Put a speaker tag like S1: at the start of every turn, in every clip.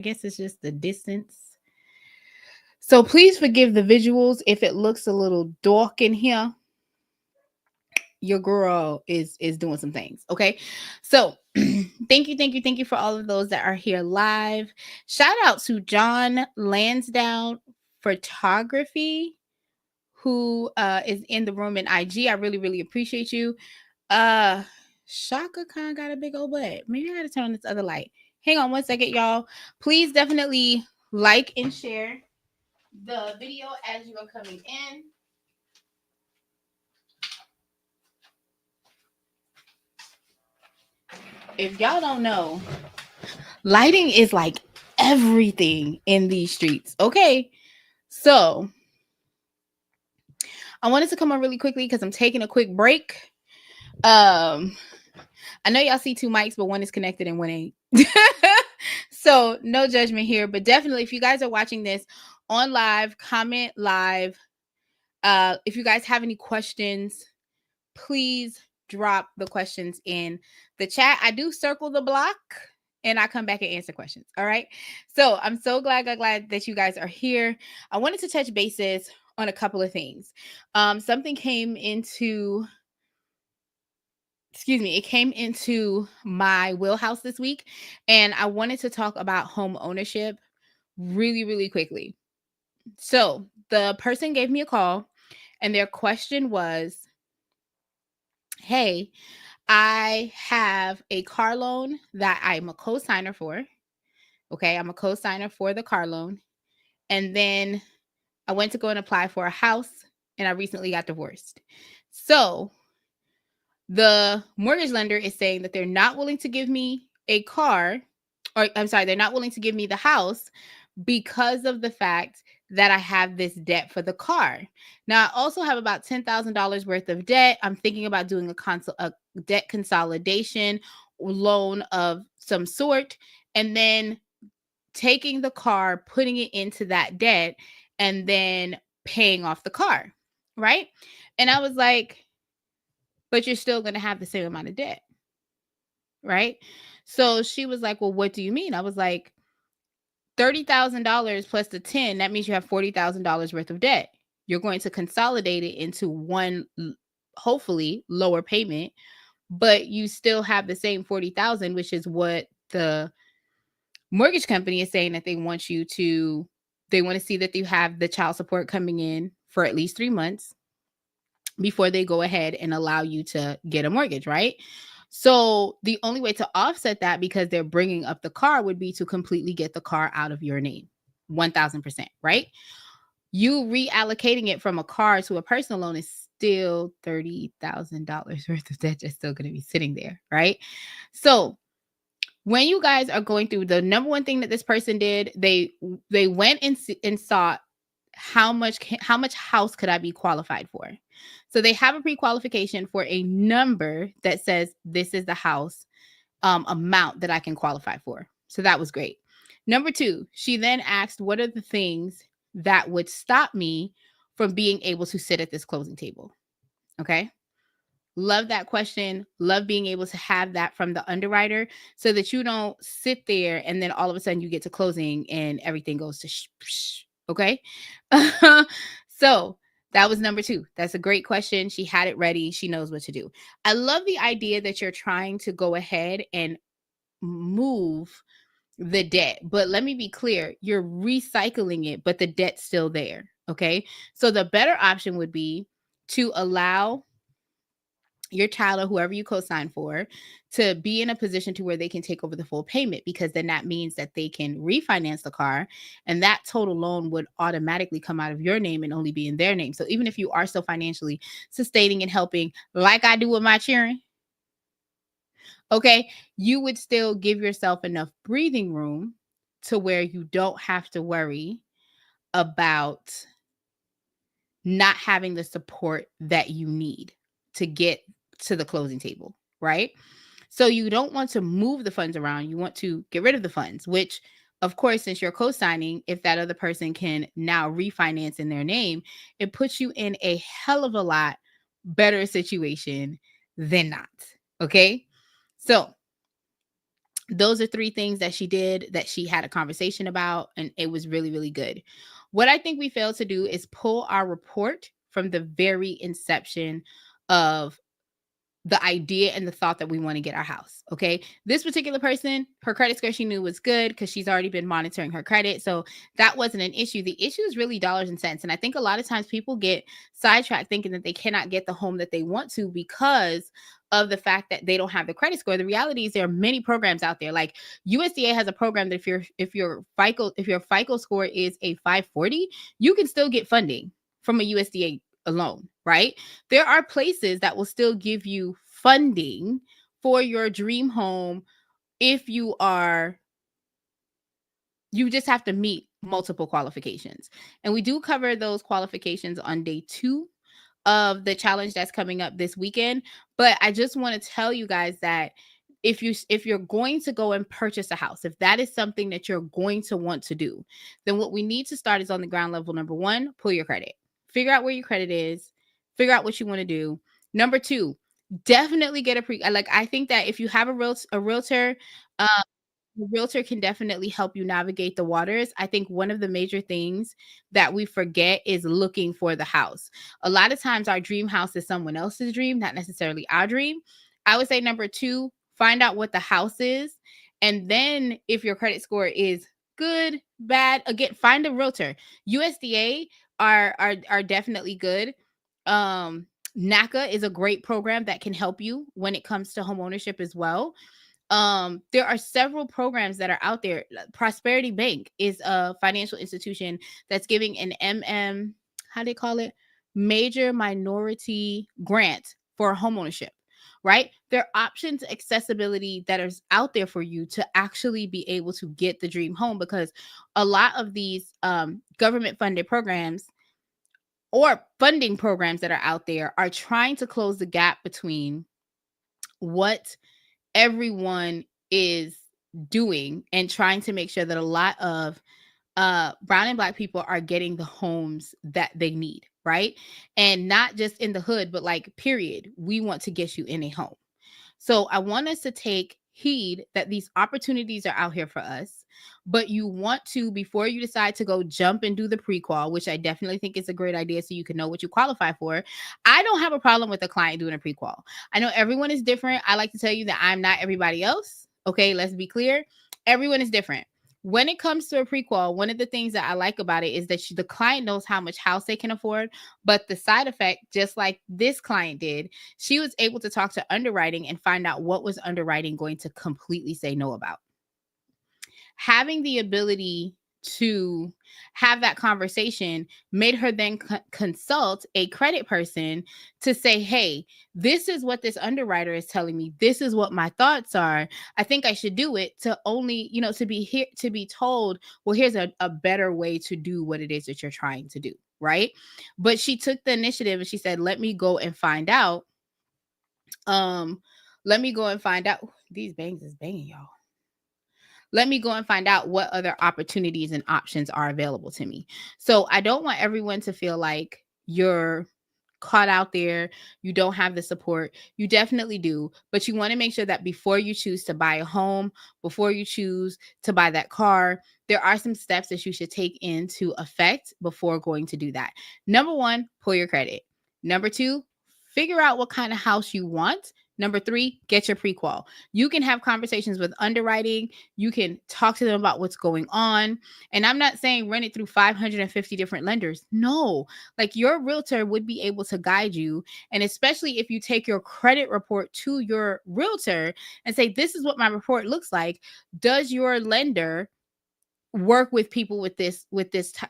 S1: I guess it's just the distance. So please forgive the visuals if it looks a little dark in here. Your girl is doing some things. Okay. So thank you for all of those that are here live. Shout out to John Lansdowne Photography, who is in the room in IG. I really, really appreciate you. Uh Shaka Khan got a big old butt. Maybe I gotta turn on this other light. Hang on one second, y'all. Please definitely like and share the video as you are coming in. If y'all don't know, lighting is like everything in these streets. Okay. So I wanted to come on really quickly because I'm taking a quick break. I know y'all see two mics, but one is connected and one ain't. So no judgment here, but definitely if you guys are watching this on live, comment live. If you guys have any questions, please drop the questions in the chat. I do circle the block and I come back and answer questions. All right. So I'm so glad that you guys are here. I wanted to touch bases on a couple of things. Something came into it came into my wheelhouse this week, and I wanted to talk about home ownership really, really quickly. So the person gave me a call, and their question was, hey, I have a car loan that I'm a co-signer for. Okay, I'm a co-signer for the car loan. And then I went to go and apply for a house, and I recently got divorced. So the mortgage lender is saying that they're not willing to give me a car, or I'm sorry, they're not willing to give me the house because of the fact that I have this debt for the car. Now, I also have about $10,000 worth of debt. I'm thinking about doing a debt consolidation loan of some sort, and then taking the car, putting it into that debt, and then paying off the car. Right. And I was like, but you're still going to have the same amount of debt. Right. So she was like, well, what do you mean? I was like, $30,000 plus the 10, that means you have $40,000 worth of debt. You're going to consolidate it into one, hopefully lower payment, but you still have the same 40,000, which is what the mortgage company is saying that they want to see that you have the child support coming in for at least 3 months before they go ahead and allow you to get a mortgage, right? So the only way to offset that, because they're bringing up the car, would be to completely get the car out of your name, 1000%, right? You reallocating it from a car to a personal loan is still $30,000 worth of debt that's still going to be sitting there, right? So when you guys are going through, the number one thing that this person did, they went and sought how much house could I be qualified for. So they have a pre-qualification for a number that says this is the house amount that I can qualify for. So that was great. Number two, she then asked, what are the things that would stop me from being able to sit at this closing table? Okay. Love that question. Love being able to have that from the underwriter so that you don't sit there and then all of a sudden you get to closing and everything goes to okay. So that was number two. That's a great question. She had it ready. She knows what to do. I love the idea that you're trying to go ahead and move the debt, but let me be clear, you're recycling it, but the debt's still there. Okay. So the better option would be to allow your child or whoever you co-sign for to be in a position to where they can take over the full payment, because then that means that they can refinance the car and that total loan would automatically come out of your name and only be in their name. So even if you are still financially sustaining and helping like I do with my children, okay, you would still give yourself enough breathing room to where you don't have to worry about not having the support that you need to get to the closing table, right? So you don't want to move the funds around. You want to get rid of the funds, which, of course, since you're co-signing, if that other person can now refinance in their name, it puts you in a hell of a lot better situation than not. Okay. So Those are 3 things that she did that she had a conversation about, and it was really, really good. What I think we failed to do is pull our report from the very inception of the idea and the thought that we want to get our house. Okay. This particular person, her credit score she knew was good because she's already been monitoring her credit. So that wasn't an issue. The issue is really dollars and cents. And I think a lot of times people get sidetracked thinking that they cannot get the home that they want to because of the fact that they don't have the credit score. The reality is there are many programs out there. Like USDA has a program that if your FICO score is a 540, you can still get funding from a USDA alone, right? There are places that will still give you funding for your dream home if you just have to meet multiple qualifications. And we do cover those qualifications on day 2 of the challenge that's coming up this weekend. But I just want to tell you guys that if you're going to go and purchase a house, if that is something that you're going to want to do, then what we need to start is on the ground level. Number 1, pull your credit. Figure out where your credit is. Figure out what you want to do. Number 2, definitely get I think that if you have a realtor, the realtor can definitely help you navigate the waters. I think one of the major things that we forget is looking for the house. A lot of times our dream house is someone else's dream, not necessarily our dream. I would say number 2, find out what the house is. And then if your credit score is good, bad, again, find a realtor. USDA are definitely good. NACA is a great program that can help you when it comes to home ownership as well. There are several programs that are out there. Prosperity Bank is a financial institution that's giving an how do they call it, major minority grant for homeownership, right? There are options, accessibility that is out there for you to actually be able to get the dream home, because a lot of these government funded programs or funding programs that are out there are trying to close the gap between what everyone is doing and trying to make sure that a lot of brown and black people are getting the homes that they need, right? And not just in the hood, but like, period, we want to get you in a home. So I want us to take heed that these opportunities are out here for us, but you want to, before you decide to go jump and do the pre-qual, which I definitely think is a great idea so you can know what you qualify for. I don't have a problem with a client doing a pre-qual. I know everyone is different. I like to tell you that I'm not everybody else. Okay, let's be clear. Everyone is different. When it comes to a pre-qual, one of the things that I like about it is that the client knows how much house they can afford, but the side effect, just like this client did, she was able to talk to underwriting and find out what was underwriting going to completely say no about. Having the ability to have that conversation made her then consult a credit person to say, hey, this is what this underwriter is telling me. This is what my thoughts are. I think I should do it, to only, to be here, to be told, well, here's a better way to do what it is that you're trying to do. Right. But she took the initiative and she said, let me go and find out. Let me go and find out. These bangs is banging, y'all. Let me go and find out what other opportunities and options are available to me. So I don't want everyone to feel like you're caught out there, you don't have the support. You definitely do, but you want to make sure that before you choose to buy a home, before you choose to buy that car, there are some steps that you should take into effect before going to do that. Number 1, pull your credit. Number 2, figure out what kind of house you want. Number 3, get your pre-qual. You can have conversations with underwriting. You can talk to them about what's going on. And I'm not saying run it through 550 different lenders. No, like, your realtor would be able to guide you. And especially if you take your credit report to your realtor and say, this is what my report looks like. Does your lender work with people with this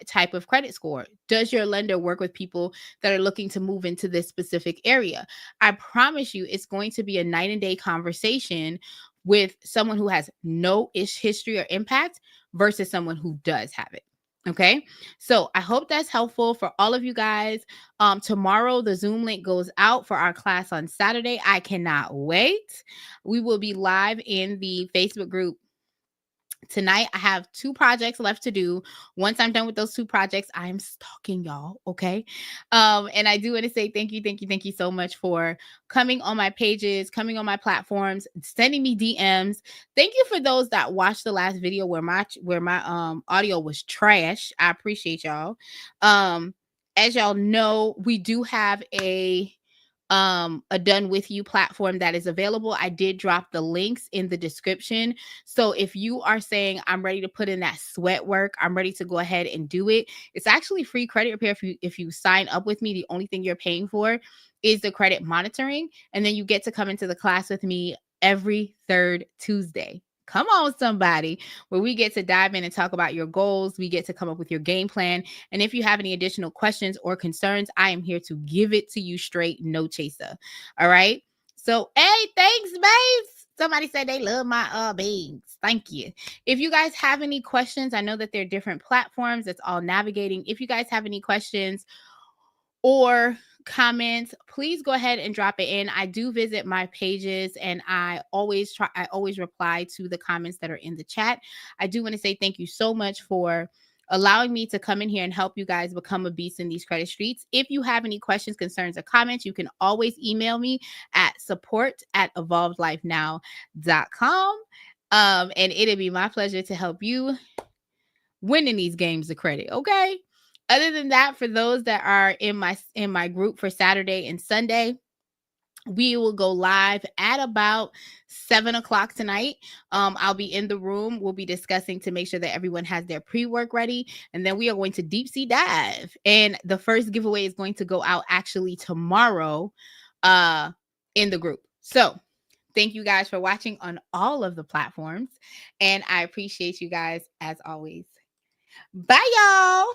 S1: type of credit score? Does your lender work with people that are looking to move into this specific area? I promise you, it's going to be a night and day conversation with someone who has no history or impact versus someone who does have it. Okay, so I hope that's helpful for all of you guys. Tomorrow the Zoom link goes out for our class on Saturday. I cannot wait. We will be live in the Facebook group Tonight, I have 2 projects left to do. Once I'm done with those 2 projects, I am stalking y'all, okay? And I do want to say thank you, thank you, thank you so much for coming on my pages, coming on my platforms, sending me DMs. Thank you for those that watched the last video where my audio was trash. I appreciate y'all. As y'all know, we do have a done with you platform that is available. I did drop the links in the description. So if you are saying I'm ready to put in that sweat work, I'm ready to go ahead and do it. It's actually free credit repair if you sign up with me. The only thing you're paying for is the credit monitoring, and then you get to come into the class with me every third Tuesday. Come on, somebody, where we get to dive in and talk about your goals. We get to come up with your game plan. And if you have any additional questions or concerns, I am here to give it to you straight, no chaser. All right. So, hey, thanks, babes. Somebody said they love my beans. Thank you. If you guys have any questions, I know that there are different platforms. It's all navigating. If you guys have any questions or comments, please go ahead and drop it in. I do visit my pages and I always reply to the comments that are in the chat. I do want to say thank you so much for allowing me to come in here and help you guys become a beast in these credit streets. If you have any questions, concerns, or comments, you can always email me at support@evolvedlifenow.com. And it'll be my pleasure to help you win in these games of credit. Okay. Other than that, for those that are in my group for Saturday and Sunday, we will go live at about 7 o'clock tonight. I'll be in the room. We'll be discussing to make sure that everyone has their pre-work ready. And then we are going to deep sea dive. And the first giveaway is going to go out actually tomorrow in the group. So thank you guys for watching on all of the platforms. And I appreciate you guys as always. Bye, y'all.